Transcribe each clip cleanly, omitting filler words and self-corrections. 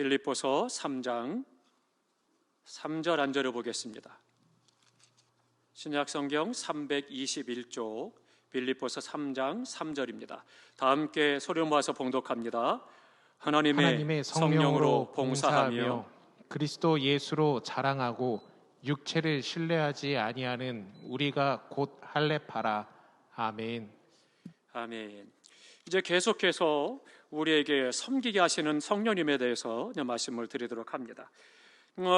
빌립보서 3장 3절 안절을 보겠습니다. 신약성경 321쪽 빌립보서 3장 3절입니다. 다 함께 소리 모아서 봉독합니다. 하나님의 성령으로 봉사하며 그리스도 예수로 자랑하고 육체를 신뢰하지 아니하는 우리가 곧 할례파라. 아멘. 아멘. 이제 계속해서 우리에게 섬기게 하시는 성령님에 대해서 말씀을 드리도록 합니다.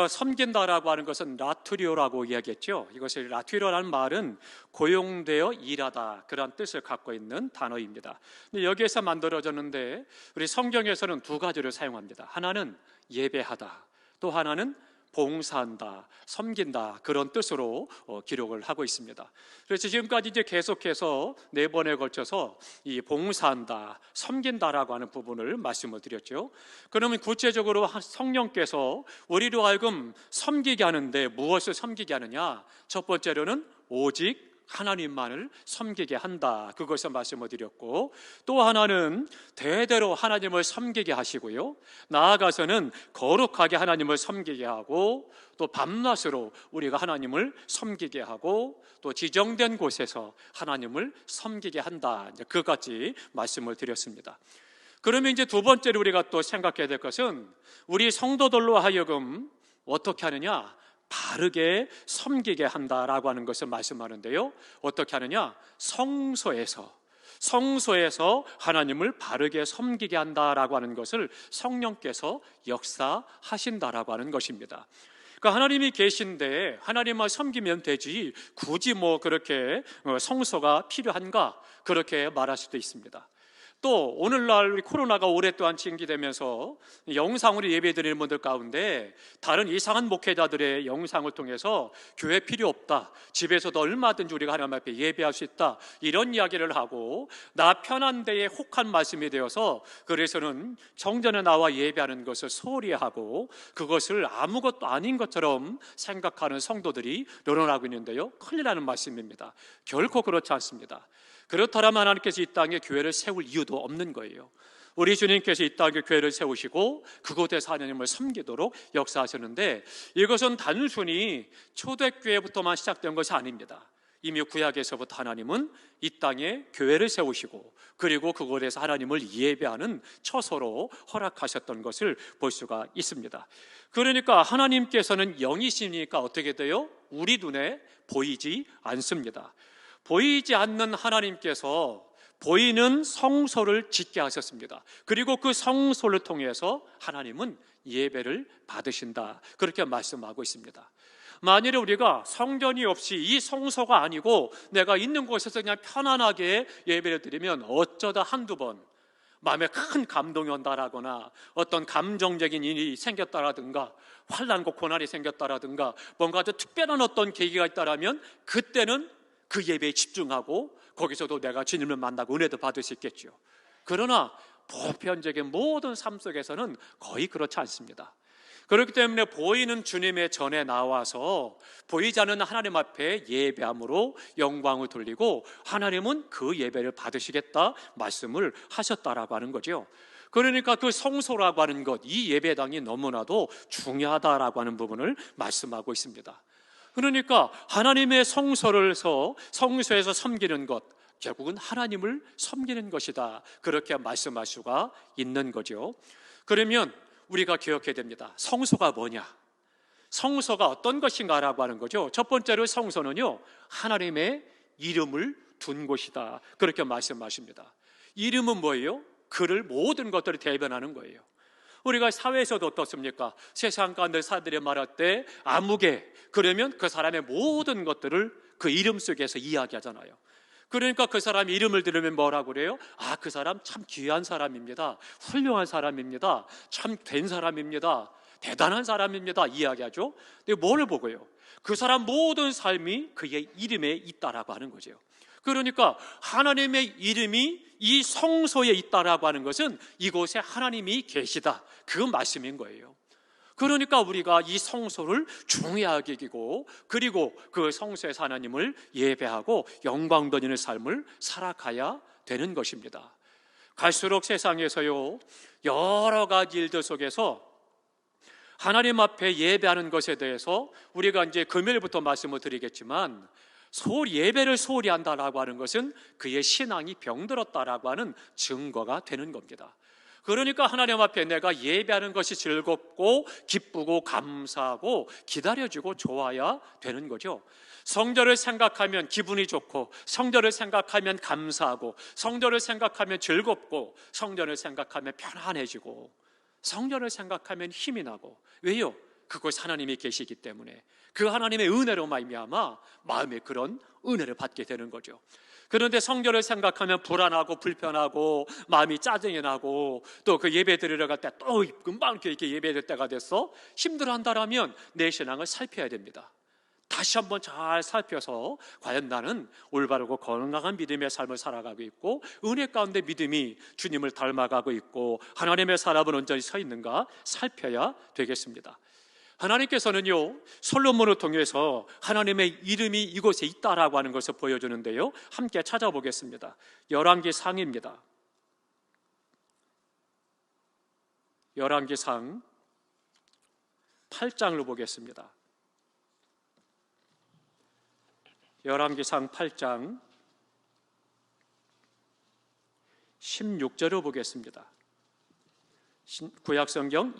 섬긴다라고 하는 것은 라투리오라고 이야기했죠. 이것이 라투리오라는 말은 고용되어 일하다, 그런 뜻을 갖고 있는 단어입니다. 근데 여기에서 만들어졌는데 우리 성경에서는 두 가지를 사용합니다. 하나는 예배하다, 또 하나는 봉사한다, 섬긴다, 그런 뜻으로 기록을 하고 있습니다. 그래서 지금까지 이제 계속해서 4번에 걸쳐서 이 봉사한다, 섬긴다라고 하는 부분을 말씀을 드렸죠. 그러면 구체적으로 성령께서 우리로 하여금 섬기게 하는데 무엇을 섬기게 하느냐? 첫 번째로는 오직 하나님만을 섬기게 한다, 그것을 말씀을 드렸고, 또 하나는 대대로 하나님을 섬기게 하시고요, 나아가서는 거룩하게 하나님을 섬기게 하고, 또 밤낮으로 우리가 하나님을 섬기게 하고, 또 지정된 곳에서 하나님을 섬기게 한다, 그것까지 말씀을 드렸습니다. 그러면 이제 두 번째로 우리가 또 생각해야 될 것은 우리 성도들로 하여금 어떻게 하느냐? 바르게 섬기게 한다라고 하는 것을 말씀하는데요, 어떻게 하느냐? 성소에서 하나님을 바르게 섬기게 한다라고 하는 것을 성령께서 역사하신다라고 하는 것입니다. 그러니까 하나님이 계신데 하나님만 섬기면 되지 굳이 그렇게 성소가 필요한가, 그렇게 말할 수도 있습니다. 또 오늘날 우리 코로나가 오랫동안 진행되면서 영상으로 예배드리는 분들 가운데 다른 이상한 목회자들의 영상을 통해서 교회 필요 없다, 집에서도 얼마든지 우리가 하나님 앞에 예배할 수 있다, 이런 이야기를 하고 나 편한 데에 혹한 말씀이 되어서 그래서는 성전에 나와 예배하는 것을 소홀히 하고 그것을 아무것도 아닌 것처럼 생각하는 성도들이 늘어나고 있는데요, 큰일 나는 말씀입니다. 결코 그렇지 않습니다. 그렇다면 하나님께서 이 땅에 교회를 세울 이유도 없는 거예요. 우리 주님께서 이 땅에 교회를 세우시고 그곳에서 하나님을 섬기도록 역사하셨는데, 이것은 단순히 초대교회부터만 시작된 것이 아닙니다. 이미 구약에서부터 하나님은 이 땅에 교회를 세우시고 그리고 그곳에서 하나님을 예배하는 처소로 허락하셨던 것을 볼 수가 있습니다. 그러니까 하나님께서는 영이시니까 어떻게 돼요? 우리 눈에 보이지 않습니다. 보이지 않는 하나님께서 보이는 성소를 짓게 하셨습니다. 그리고 그 성소를 통해서 하나님은 예배를 받으신다, 그렇게 말씀하고 있습니다. 만일에 우리가 성전이 없이 이 성소가 아니고 내가 있는 곳에서 그냥 편안하게 예배를 드리면 어쩌다 한두 번 마음에 큰 감동이 온다라거나 어떤 감정적인 일이 생겼다라든가 환난과 고난이 생겼다라든가 뭔가 아주 특별한 어떤 계기가 있다라면 그때는 그 예배에 집중하고 거기서도 내가 주님을 만나고 은혜도 받을 수 있겠죠. 그러나 보편적인 모든 삶 속에서는 거의 그렇지 않습니다. 그렇기 때문에 보이는 주님의 전에 나와서 보이지 않는 하나님 앞에 예배함으로 영광을 돌리고 하나님은 그 예배를 받으시겠다 말씀을 하셨다라고 하는 거죠. 그러니까 그 성소라고 하는 것, 이 예배당이 너무나도 중요하다라고 하는 부분을 말씀하고 있습니다. 그러니까 하나님의 성소에서 섬기는 것, 결국은 하나님을 섬기는 것이다, 그렇게 말씀할 수가 있는 거죠. 그러면 우리가 기억해야 됩니다. 성소가 뭐냐? 성소가 어떤 것인가라고 하는 거죠. 첫 번째로 성소는요, 하나님의 이름을 둔 곳이다, 그렇게 말씀하십니다. 이름은 뭐예요? 그를 모든 것들을 대변하는 거예요. 우리가 사회에서도 어떻습니까? 세상 가운데 사람들이 말할 때 아무개, 그러면 그 사람의 모든 것들을 그 이름 속에서 이야기하잖아요. 그러니까 그 사람 이름을 들으면 뭐라고 그래요? 아, 그 사람 참 귀한 사람입니다, 훌륭한 사람입니다, 참 된 사람입니다, 대단한 사람입니다, 이야기하죠. 근데 뭘 보고요? 그 사람 모든 삶이 그의 이름에 있다라고 하는 거죠. 그러니까 하나님의 이름이 이 성소에 있다라고 하는 것은 이곳에 하나님이 계시다, 그 말씀인 거예요. 그러니까 우리가 이 성소를 중요하게 여기고 그리고 그 성소에서 하나님을 예배하고 영광 돌리는 삶을 살아가야 되는 것입니다. 갈수록 세상에서요, 여러 가지 일들 속에서 하나님 앞에 예배하는 것에 대해서 우리가 이제 금요일부터 말씀을 드리겠지만, 예배를 소홀히 한다라고 하는 것은 그의 신앙이 병들었다라고 하는 증거가 되는 겁니다. 그러니까 하나님 앞에 내가 예배하는 것이 즐겁고 기쁘고 감사하고 기다려지고 좋아야 되는 거죠. 성전을 생각하면 기분이 좋고, 성전을 생각하면 감사하고, 성전을 생각하면 즐겁고, 성전을 생각하면 편안해지고, 성전을 생각하면 힘이 나고. 왜요? 그곳 하나님이 계시기 때문에, 그 하나님의 은혜로 말미암아 마음에 그런 은혜를 받게 되는 거죠. 그런데 성전을 생각하면 불안하고 불편하고 마음이 짜증이 나고, 또 그 예배 드리러 갈 때 또 금방 이렇게 예배 될 때가 됐어 힘들어한다라면 내 신앙을 살펴야 됩니다. 다시 한번 잘 살펴서 과연 나는 올바르고 건강한 믿음의 삶을 살아가고 있고, 은혜 가운데 믿음이 주님을 닮아가고 있고, 하나님의 사람은 온전히 서 있는가 살펴야 되겠습니다. 하나님께서는요, 솔로몬을 통해서 하나님의 이름이 이곳에 있다라고 하는 것을 보여주는데요, 함께 찾아보겠습니다. 열왕기상입니다. 열왕기상 8장으로 보겠습니다. 열왕기상 8장 16절을 보겠습니다. 구약성경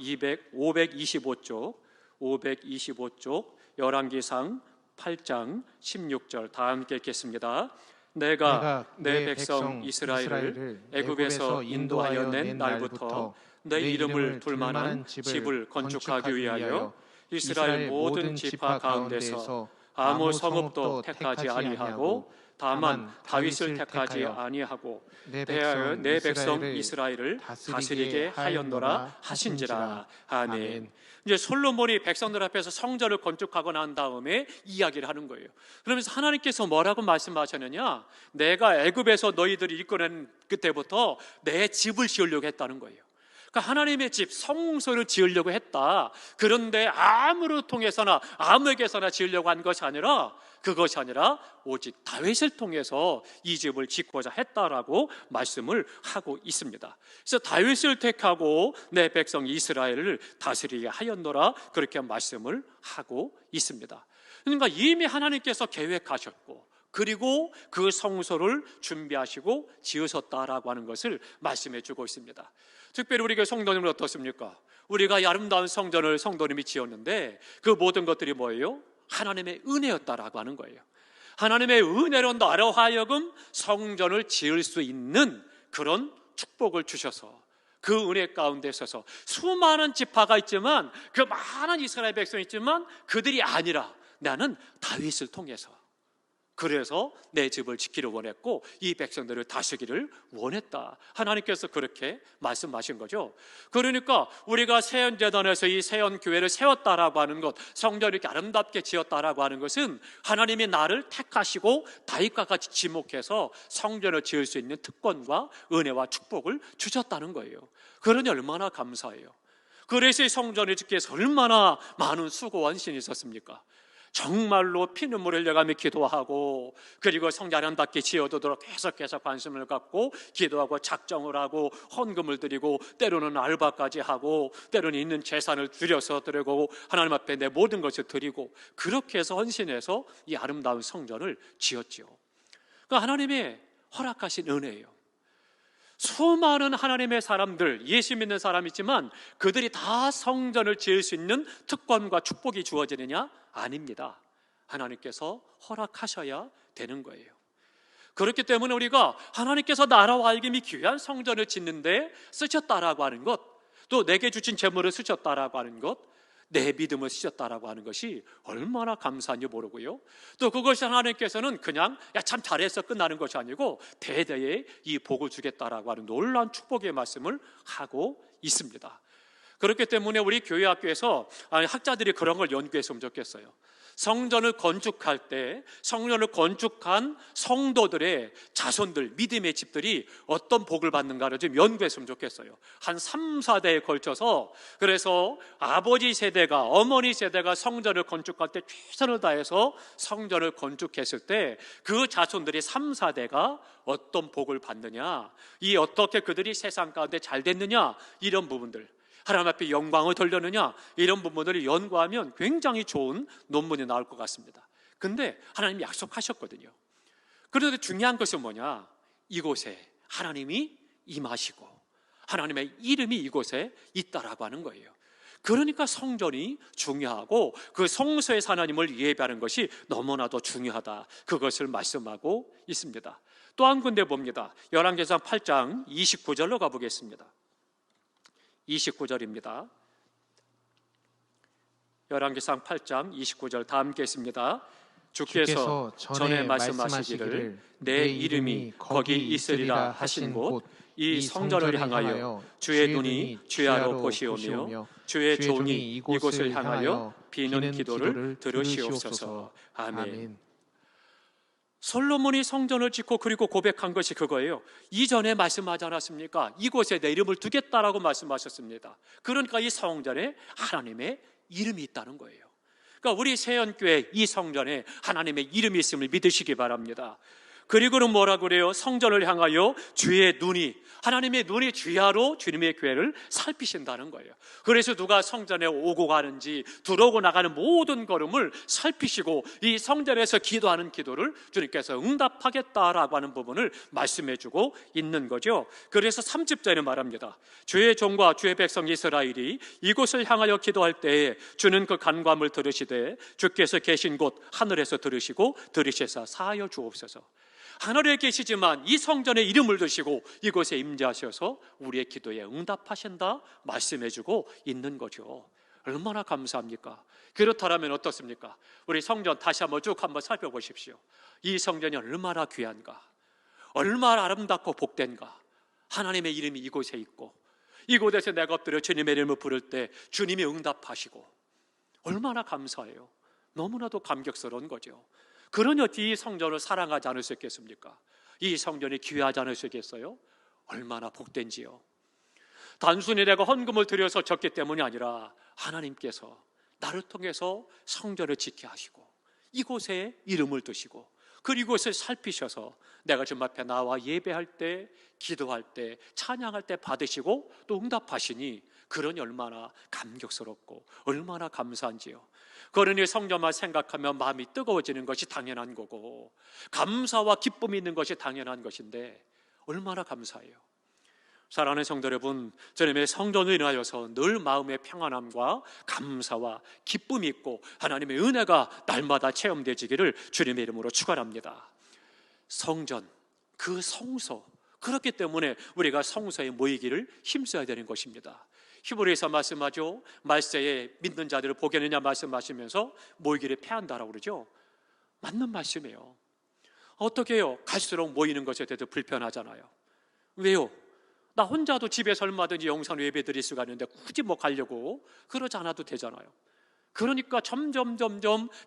525쪽 열왕기상 8장 16절 다 함께 읽겠습니다. 내가 내 백성 이스라엘을 애굽에서 인도하여 낸 날부터 내 이름을 둘 만한 집을 건축하기 위하여 이스라엘 모든 지파 가운데서 아무 성읍도 택하지 아니하고, 다만 다윗을 택하지 아니하고 대하여 내 백성 이스라엘을 다스리게 하였노라 하신지라. 아멘. 이제 솔로몬이 백성들 앞에서 성전을 건축하고 난 다음에 이야기를 하는 거예요. 그러면서 하나님께서 뭐라고 말씀하셨느냐, 내가 애굽에서 너희들이 이끌어낸 그때부터 내 집을 지으려고 했다는 거예요. 그러니까 하나님의 집, 성소를 지으려고 했다. 그런데 아무를 통해서나 아무에게서나 지으려고 한 것이 아니라, 그것이 아니라 오직 다윗을 통해서 이 집을 짓고자 했다라고 말씀을 하고 있습니다. 그래서 다윗을 택하고 내 백성 이스라엘을 다스리게 하였노라, 그렇게 말씀을 하고 있습니다. 그러니까 이미 하나님께서 계획하셨고, 그리고 그 성소를 준비하시고 지으셨다라고 하는 것을 말씀해 주고 있습니다. 특별히 우리 교회 성도님은 어떻습니까? 우리가 이 아름다운 성전을 성도님이 지었는데 그 모든 것들이 뭐예요? 하나님의 은혜였다라고 하는 거예요. 하나님의 은혜로 나로 하여금 성전을 지을 수 있는 그런 축복을 주셔서, 그 은혜 가운데 있어서 수많은 지파가 있지만, 그 많은 이스라엘 백성이 있지만 그들이 아니라 나는 다윗을 통해서, 그래서 내 집을 지키려 원했고 이 백성들을 다스리기를 원했다. 하나님께서 그렇게 말씀하신 거죠. 그러니까 우리가 세연재단에서 이 세연교회를 세웠다라고 하는 것, 성전을 이렇게 아름답게 지었다라고 하는 것은 하나님이 나를 택하시고 다윗과 같이 지목해서 성전을 지을 수 있는 특권과 은혜와 축복을 주셨다는 거예요. 그러니 얼마나 감사해요. 그래서 이 성전을 짓기 위해서 얼마나 많은 수고와 헌신이 있었습니까? 정말로 피눈물 흘려가며 기도하고, 그리고 성전 아름답게 지어두도록 계속해서 관심을 갖고 기도하고 작정을 하고 헌금을 드리고, 때로는 알바까지 하고, 때로는 있는 재산을 줄여서 드리고, 하나님 앞에 내 모든 것을 드리고, 그렇게 해서 헌신해서 이 아름다운 성전을 지었죠. 그러니까 하나님의 허락하신 은혜예요. 수많은 하나님의 사람들, 예수 믿는 사람이 있지만 그들이 다 성전을 지을 수 있는 특권과 축복이 주어지느냐? 아닙니다. 하나님께서 허락하셔야 되는 거예요. 그렇기 때문에 우리가 하나님께서 나라와 하여금 이 귀한 성전을 짓는데 쓰셨다라고 하는 것, 또 내게 주신 재물을 쓰셨다라고 하는 것, 내 믿음을 쓰셨다라고 하는 것이 얼마나 감사한지 모르고요. 또 그것이 하나님께서는 그냥 참 잘해서 끝나는 것이 아니고 대대에 이 복을 주겠다라고 하는 놀라운 축복의 말씀을 하고 있습니다. 그렇기 때문에 우리 교회 학교에서 학자들이 그런 걸 연구했으면 좋겠어요. 성전을 건축할 때 성전을 건축한 성도들의 자손들, 믿음의 집들이 어떤 복을 받는가를 좀 연구했으면 좋겠어요. 한 3, 4대에 걸쳐서. 그래서 아버지 세대가, 어머니 세대가 성전을 건축할 때 최선을 다해서 성전을 건축했을 때 그 자손들이 3, 4대가 어떤 복을 받느냐, 이 어떻게 그들이 세상 가운데 잘 됐느냐, 이런 부분들. 하나님 앞에 영광을 돌려느냐, 이런 부분들을 연구하면 굉장히 좋은 논문이 나올 것 같습니다. 근데 하나님이 약속하셨거든요. 그런데 중요한 것은 뭐냐? 이곳에 하나님이 임하시고 하나님의 이름이 이곳에 있다라고 하는 거예요. 그러니까 성전이 중요하고 그 성소에서 하나님을 예배하는 것이 너무나도 중요하다, 그것을 말씀하고 있습니다. 또 한 군데 봅니다. 열왕기상 8장 29절로 가보겠습니다. 29절입니다. 열왕기상 8장 29절 다 함께 했습니다. 주께서 전에 말씀하시기를 내 이름이 거기 있으리라 하신 곳 이 성전을 향하여 주의 눈이 주야로 보시오며 주의 종이 이곳을 향하여 비는 기도를 들으시옵소서. 아멘. 솔로몬이 성전을 짓고 그리고 고백한 것이 그거예요. 이전에 말씀하지 않았습니까? 이곳에 내 이름을 두겠다라고 말씀하셨습니다. 그러니까 이 성전에 하나님의 이름이 있다는 거예요. 그러니까 우리 세연교회 이 성전에 하나님의 이름이 있음을 믿으시기 바랍니다. 그리고는 뭐라고 그래요? 성전을 향하여 주의 눈이, 하나님의 눈이 주야로 주님의 교회를 살피신다는 거예요. 그래서 누가 성전에 오고 가는지 들어오고 나가는 모든 걸음을 살피시고 이 성전에서 기도하는 기도를 주님께서 응답하겠다라고 하는 부분을 말씀해 주고 있는 거죠. 그래서 30절에 말합니다. 주의 종과 주의 백성 이스라엘이 이곳을 향하여 기도할 때에 주는 그 간구함을 들으시되 주께서 계신 곳 하늘에서 들으시고 들으셔서 사하여 주옵소서. 하늘에 계시지만 이 성전에 이름을 두시고 이곳에 임재하셔서 우리의 기도에 응답하신다 말씀해주고 있는 거죠. 얼마나 감사합니까? 그렇다면 어떻습니까? 우리 성전 다시 한번 쭉 한번 살펴보십시오. 이 성전이 얼마나 귀한가, 얼마나 아름답고 복된가. 하나님의 이름이 이곳에 있고 이곳에서 내가 엎드려 주님의 이름을 부를 때 주님이 응답하시고, 얼마나 감사해요. 너무나도 감격스러운 거죠. 그러니 어찌 이 성전을 사랑하지 않을 수 있겠습니까? 이 성전이 귀하지 않을 수 있겠어요? 얼마나 복된지요. 단순히 내가 헌금을 드려서 졌기 때문이 아니라 하나님께서 나를 통해서 성전을 짓게 하시고 이곳에 이름을 두시고 그리고 이것을 살피셔서 내가 주님 앞에 나와 예배할 때, 기도할 때, 찬양할 때 받으시고 또 응답하시니 그러니 얼마나 감격스럽고 얼마나 감사한지요. 그러니 성전만 생각하면 마음이 뜨거워지는 것이 당연한 거고 감사와 기쁨이 있는 것이 당연한 것인데 얼마나 감사해요. 사랑하는 성도 여러분, 주님의 성전을 인하여서 늘 마음의 평안함과 감사와 기쁨이 있고 하나님의 은혜가 날마다 체험되지기를 주님의 이름으로 축원합니다. 성전, 그 성소, 그렇기 때문에 우리가 성소에 모이기를 힘써야 되는 것입니다. 히브리서 말씀하죠. 말세에 믿는 자들을 보겠느냐 말씀하시면서 모이기를 패한다라고 그러죠. 맞는 말씀이에요. 어떻게 해요? 갈수록 모이는 것에 대해서 불편하잖아요. 왜요? 나 혼자도 집에서 얼마든지 영상 예배 드릴 수가 있는데 굳이 뭐 가려고 그러지 않아도 되잖아요. 그러니까 점점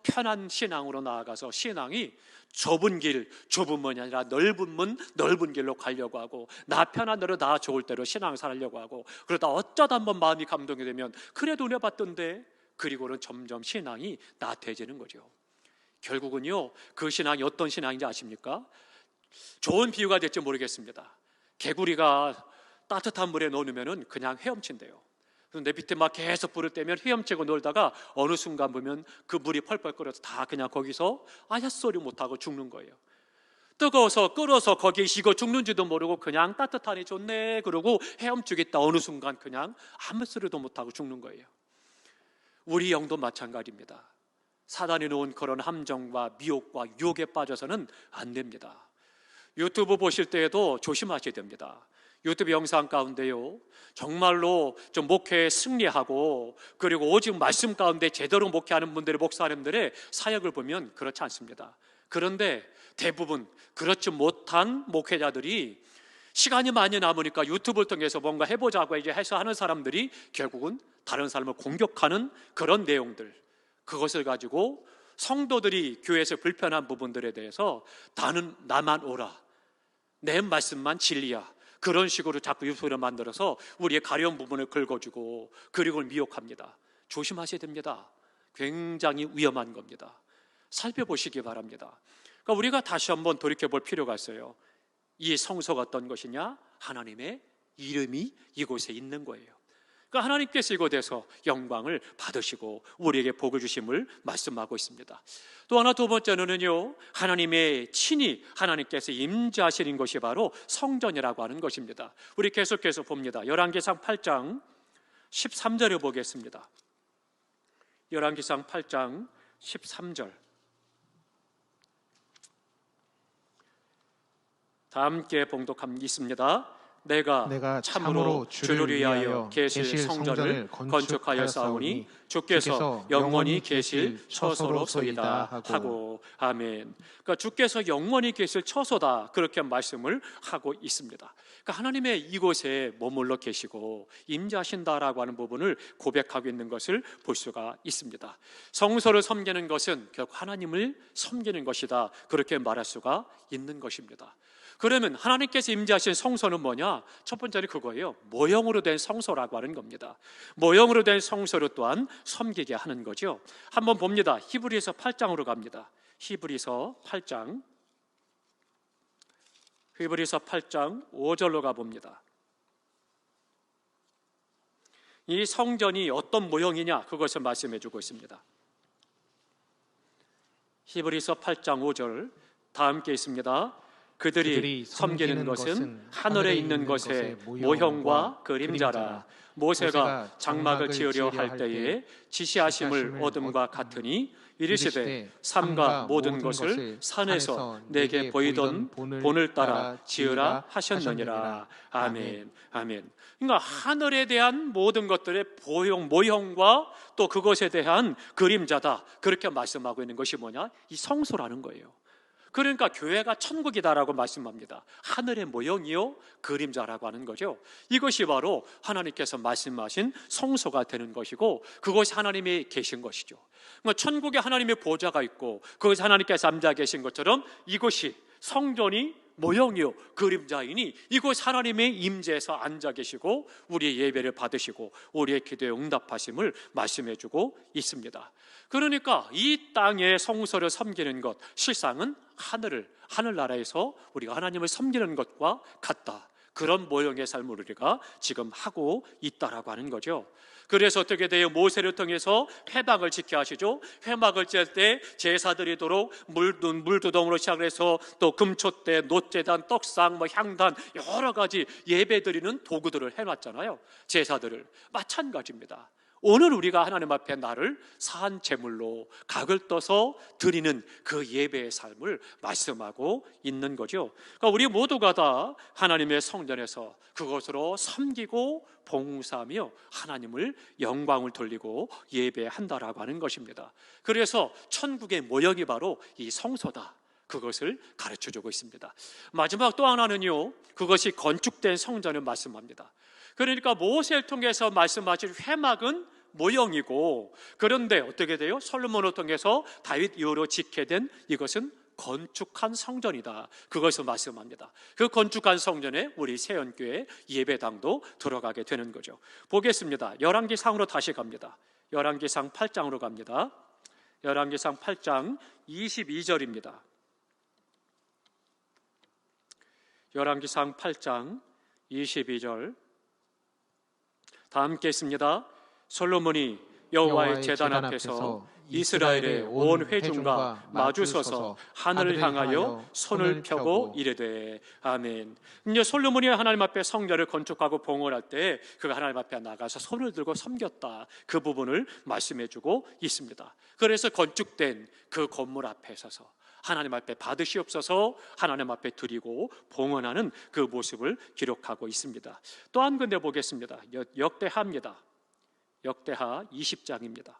편한 신앙으로 나아가서 신앙이 좁은 길, 좁은 문이 아니라 넓은 문, 넓은 길로 가려고 하고 나 편한 대로 나 좋을 대로 신앙생활 하려고 하고 그러다 어쩌다 한번 마음이 감동이 되면 그래도 은혜 받던데, 그리고는 점점 신앙이 나태해지는 거죠. 결국은요, 그 신앙이 어떤 신앙인지 아십니까? 좋은 비유가 될지 모르겠습니다. 개구리가 따뜻한 물에 넣으면 그냥 헤엄친대요. 내 밑에 막 계속 불을 떼면 헤엄치고 놀다가 어느 순간 보면 그 물이 펄펄 끓어서 다 그냥 거기서 아야소리 못하고 죽는 거예요. 뜨거워서 끓어서 거기에 식어 죽는지도 모르고 그냥 따뜻하니 좋네 그러고 헤엄치겠다 어느 순간 그냥 아무 소리도 못하고 죽는 거예요. 우리 영도 마찬가지입니다. 사단이 놓은 그런 함정과 미혹과 유혹에 빠져서는 안 됩니다. 유튜브 보실 때에도 조심하셔야 됩니다. 유튜브 영상 가운데요, 정말로 좀 목회에 승리하고 그리고 오직 말씀 가운데 제대로 목회하는 분들의 목사님들의 사역을 보면 그렇지 않습니다. 그런데 대부분 그렇지 못한 목회자들이 시간이 많이 남으니까 유튜브를 통해서 뭔가 해보자고 이제 해서 하는 사람들이 결국은 다른 사람을 공격하는 그런 내용들, 그것을 가지고 성도들이 교회에서 불편한 부분들에 대해서 나만 오라, 내 말씀만 진리야, 그런 식으로 자꾸 유튜브를 만들어서 우리의 가려운 부분을 긁어주고 그리고 미혹합니다. 조심하셔야 됩니다. 굉장히 위험한 겁니다. 살펴보시기 바랍니다. 그러니까 우리가 다시 한번 돌이켜볼 필요가 있어요. 이 성소가 어떤 것이냐? 하나님의 이름이 이곳에 있는 거예요. 그러니까 하나님께서 이곳에서 영광을 받으시고 우리에게 복을 주심을 말씀하고 있습니다. 또 하나 두 번째는요, 하나님의 친히 하나님께서 임재하시는 것이 바로 성전이라고 하는 것입니다. 우리 계속해서 봅니다. 열왕기상 8장 13절을 보겠습니다. 열왕기상 8장 13절. 다 함께 봉독하겠습니다. 내가 참으로 주를 위하여 계실 성전을 건축하였사오니 주께서 영원히 계실 처소로소이다 하고. 아멘. 그러니까 주께서 영원히 계실 처소다, 그렇게 말씀을 하고 있습니다. 그러니까 하나님의 이곳에 머물러 계시고 임재하신다라고 하는 부분을 고백하고 있는 것을 볼 수가 있습니다. 성소를 섬기는 것은 결국 하나님을 섬기는 것이다, 그렇게 말할 수가 있는 것입니다. 그러면 하나님께서 임재하신 성소는 뭐냐? 첫 번째는 그거예요. 모형으로 된 성소라고 하는 겁니다. 모형으로 된 성소를 또한 섬기게 하는 거죠. 한번 봅니다. 히브리서 8장으로 갑니다. 히브리서 8장 5절로 가봅니다. 이 성전이 어떤 모형이냐, 그것을 말씀해 주고 있습니다. 히브리서 8장 5절 다 함께 있습니다. 그들이 섬기는 것은 하늘에 있는 것의 모형과 그림자라. 모세가 장막을 지으려 할 때에 지시하심을 얻음과 같으니 이르시되 삼가 모든 것을 산에서 내게 보이던 본을 따라 지으라 하셨느니라. 아멘. 아멘. 그러니까 하늘에 대한 모든 것들의 모형과 또 그것에 대한 그림자다, 그렇게 말씀하고 있는 것이 뭐냐? 이 성소라는 거예요. 그러니까 교회가 천국이다라고 말씀합니다. 하늘의 모형이요 그림자라고 하는 거죠. 이것이 바로 하나님께서 말씀하신 성소가 되는 것이고, 그것이 하나님이 계신 것이죠. 그러니까 천국에 하나님의 보좌가 있고 그것이 하나님께서 앉아 계신 것처럼 이것이 성전이 모형이요 그림자이니 이곳 하나님의 임재에서 앉아 계시고 우리의 예배를 받으시고 우리의 기도에 응답하심을 말씀해 주고 있습니다. 그러니까 이 땅의 성소를 섬기는 것, 실상은 하늘나라에서 우리가 하나님을 섬기는 것과 같다, 그런 모형의 삶을 우리가 지금 하고 있다라고 하는 거죠. 그래서 어떻게 돼요? 모세를 통해서 회막을 지켜 하시죠. 회막을 짤 때 제사드리도록 물두덩으로 시작해서 또 금촛대, 놋제단, 떡상, 향단, 여러 가지 예배드리는 도구들을 해놨잖아요. 제사들을. 마찬가지입니다. 오늘 우리가 하나님 앞에 나를 산 제물로 각을 떠서 드리는 그 예배의 삶을 말씀하고 있는 거죠. 그러니까 우리 모두가 다 하나님의 성전에서 그것으로 섬기고 봉사하며 하나님을 영광을 돌리고 예배한다라고 하는 것입니다. 그래서 천국의 모형이 바로 이 성소다, 그것을 가르쳐주고 있습니다. 마지막 또 하나는요, 그것이 건축된 성전을 말씀합니다. 그러니까 모세를 통해서 말씀하신 회막은 모형이고, 그런데 어떻게 돼요? 솔로몬을 통해서 다윗 이후로 짓게 된 이것은 건축한 성전이다, 그것을 말씀합니다. 그 건축한 성전에 우리 세연교회 예배당도 들어가게 되는 거죠. 보겠습니다. 열왕기상으로 다시 갑니다. 열왕기상 8장으로 갑니다. 열왕기상 8장 22절입니다. 열왕기상 8장 22절 다 함께 있습니다. 솔로몬이 여호와의 제단 앞에서 이스라엘의 온 회중과 마주서서 하늘을 향하여 손을 펴고 이르되 아멘. 이제 솔로몬이 하나님 앞에 성전을 건축하고 봉헌할 때 그가 하나님 앞에 나가서 손을 들고 섬겼다, 그 부분을 말씀해주고 있습니다. 그래서 건축된 그 건물 앞에 서서 하나님 앞에 받으시옵소서 하나님 앞에 드리고 봉헌하는 그 모습을 기록하고 있습니다. 또 한 군데 보겠습니다. 역대하입니다. 역대하 20장입니다.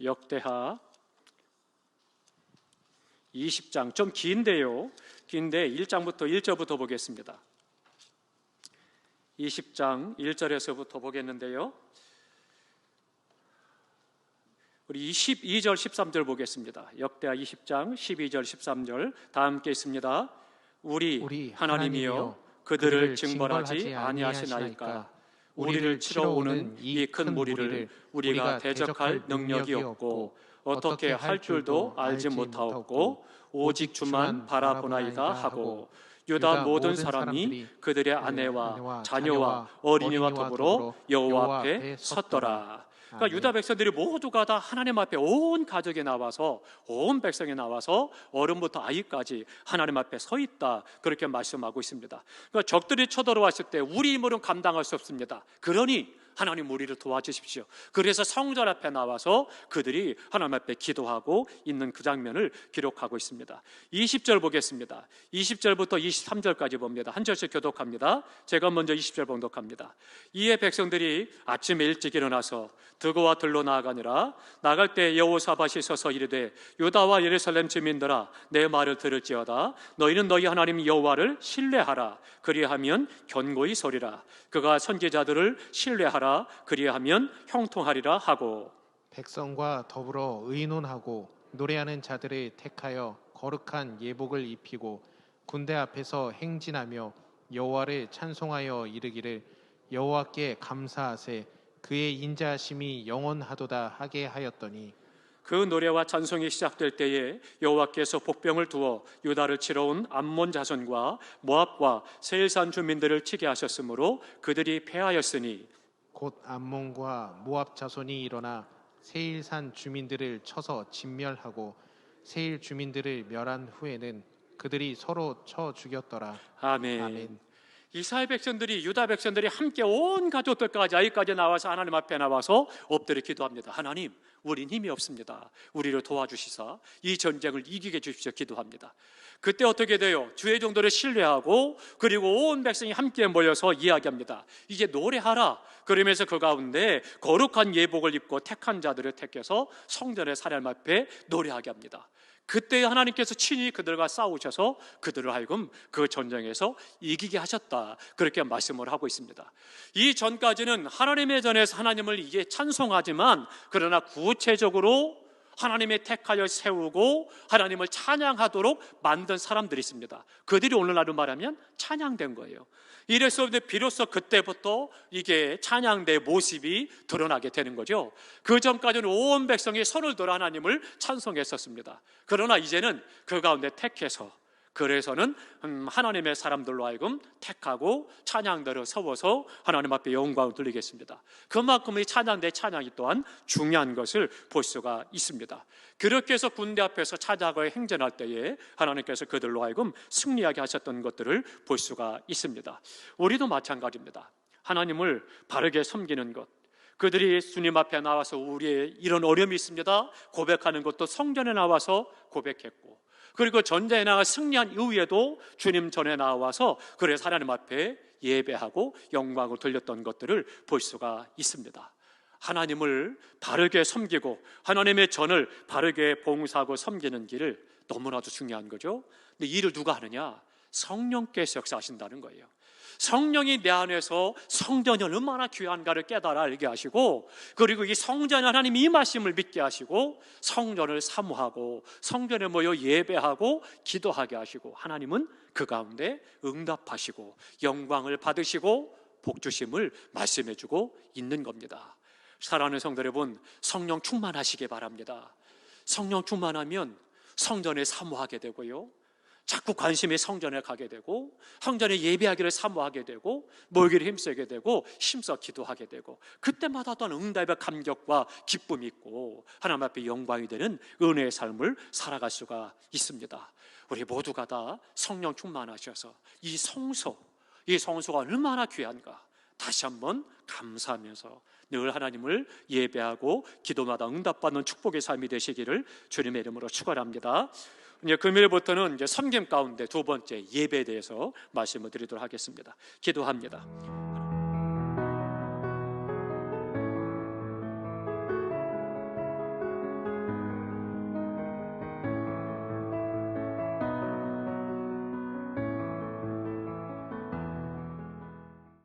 역대하 20장 좀 긴데요. 긴데 1장부터 1절부터 보겠습니다. 20장 1절에서부터 보겠는데요. 우리 12절 13절 보겠습니다. 역대하 20장 12절 13절 다 함께 있습니다. 우리 하나님이여 그들을 징벌하지 아니하시나이까. 우리를 치러오는 이 큰 무리를 우리가 대적할 능력이 없고 어떻게 할 줄도 알지 못하옵고 오직 주만 바라보나이다 하고 유다 모든 사람이 그들의 아내와 자녀와 어린이와 더불어 여호와 앞에 섰더라. 그러니까 유다 백성들이 모두가 다 하나님 앞에 온 가족이 나와서 온 백성이 나와서 어른부터 아이까지 하나님 앞에 서 있다, 그렇게 말씀하고 있습니다. 그러니까 적들이 쳐들어왔을 때 우리 힘으로는 감당할 수 없습니다. 그러니 하나님 우리를 도와주십시오. 그래서 성전 앞에 나와서 그들이 하나님 앞에 기도하고 있는 그 장면을 기록하고 있습니다. 20절 보겠습니다. 20절부터 23절까지 봅니다. 한 절씩 교독합니다. 제가 먼저 20절 봉독합니다. 이에 백성들이 아침에 일찍 일어나서 드고와 들로 나아가니라. 나갈 때 여호사밧이 서서 이르되 유다와 예루살렘 주민들아 내 말을 들을지어다. 너희는 너희 하나님 여호와를 신뢰하라. 그리하면 견고히 서리라. 그가 선지자들을 신뢰하라. 그리하면 형통하리라 하고. 백성과 더불어 의논하고 노래하는 자들을 택하여 거룩한 예복을 입히고 군대 앞에서 행진하며 여호와를 찬송하여 이르기를 여호와께 감사하세 그의 인자하심이 영원하도다 하게 하였더니 그 노래와 찬송이 시작될 때에 여호와께서 복병을 두어 유다를 치러 온 암몬 자손과 모압과 세일산 주민들을 치게 하셨으므로 그들이 패하였으니 곧 암몬과 모압 자손이 일어나 세일산 주민들을 쳐서 진멸하고 세일 주민들을 멸한 후에는 그들이 서로 쳐 죽였더라. 아멘. 아멘. 이스라엘 백성들이, 유다 백성들이 함께 온 가족들까지 아이까지 나와서 하나님 앞에 나와서 엎드려 기도합니다. 하나님, 우린 힘이 없습니다. 우리를 도와주시사 이 전쟁을 이기게 해주십시오. 기도합니다. 그때 어떻게 돼요? 주의 정도를 신뢰하고 그리고 온 백성이 함께 모여서 이야기합니다. 이제 노래하라. 그러면서 그 가운데 거룩한 예복을 입고 택한 자들을 택해서 성전의 사람 앞에 노래하게 합니다. 그때 하나님께서 친히 그들과 싸우셔서 그들을 하여금 그 전쟁에서 이기게 하셨다, 그렇게 말씀을 하고 있습니다. 이 전까지는 하나님의 전에서 하나님을 이게 찬송하지만 그러나 구체적으로 하나님의 택하여 세우고 하나님을 찬양하도록 만든 사람들이 있습니다. 그들이 오늘날로 말하면 찬양된 거예요. 이래서 비로소 그때부터 이게 찬양대의 모습이 드러나게 되는 거죠. 그 전까지는 온 백성이 손을 들어 하나님을 찬송했었습니다. 그러나 이제는 그 가운데 택해서, 그래서는 하나님의 사람들로 하여금 택하고 찬양대로 세워서 하나님 앞에 영광을 돌리겠습니다. 그만큼 이 찬양대 찬양이 또한 중요한 것을 볼 수가 있습니다. 그렇게 해서 군대 앞에서 찾아가 행전할 때에 하나님께서 그들로 하여금 승리하게 하셨던 것들을 볼 수가 있습니다. 우리도 마찬가지입니다. 하나님을 바르게 섬기는 것, 그들이 예수님 앞에 나와서 우리의 이런 어려움이 있습니다 고백하는 것도 성전에 나와서 고백했고, 그리고 전쟁에 나가 승리한 이후에도 주님 전에 나와서 그래서 하나님 앞에 예배하고 영광을 돌렸던 것들을 볼 수가 있습니다. 하나님을 바르게 섬기고 하나님의 전을 바르게 봉사하고 섬기는 길을 너무나도 중요한 거죠. 근데 이 일을 누가 하느냐? 성령께서 역사하신다는 거예요. 성령이 내 안에서 성전이 얼마나 귀한가를 깨달아 알게 하시고, 그리고 이 성전에 하나님 임하심을 믿게 하시고 성전을 사모하고 성전에 모여 예배하고 기도하게 하시고, 하나님은 그 가운데 응답하시고 영광을 받으시고 복주심을 말씀해주고 있는 겁니다. 사랑하는 성도 여러분, 성령 충만하시기 바랍니다. 성령 충만하면 성전에 사모하게 되고요, 자꾸 관심이 성전에 가게 되고 성전에 예배하기를 사모하게 되고 모이기를 힘쓰게 되고 힘써 기도하게 되고, 그때마다 또한 응답의 감격과 기쁨이 있고 하나님 앞에 영광이 되는 은혜의 삶을 살아갈 수가 있습니다. 우리 모두가 다 성령 충만하셔서 이 성소가 얼마나 귀한가 다시 한번 감사하면서 늘 하나님을 예배하고 기도마다 응답받는 축복의 삶이 되시기를 주님의 이름으로 축원합니다. 이제 금요일부터는 이제 섬김 가운데 두 번째 예배에 대해서 말씀을 드리도록 하겠습니다. 기도합니다.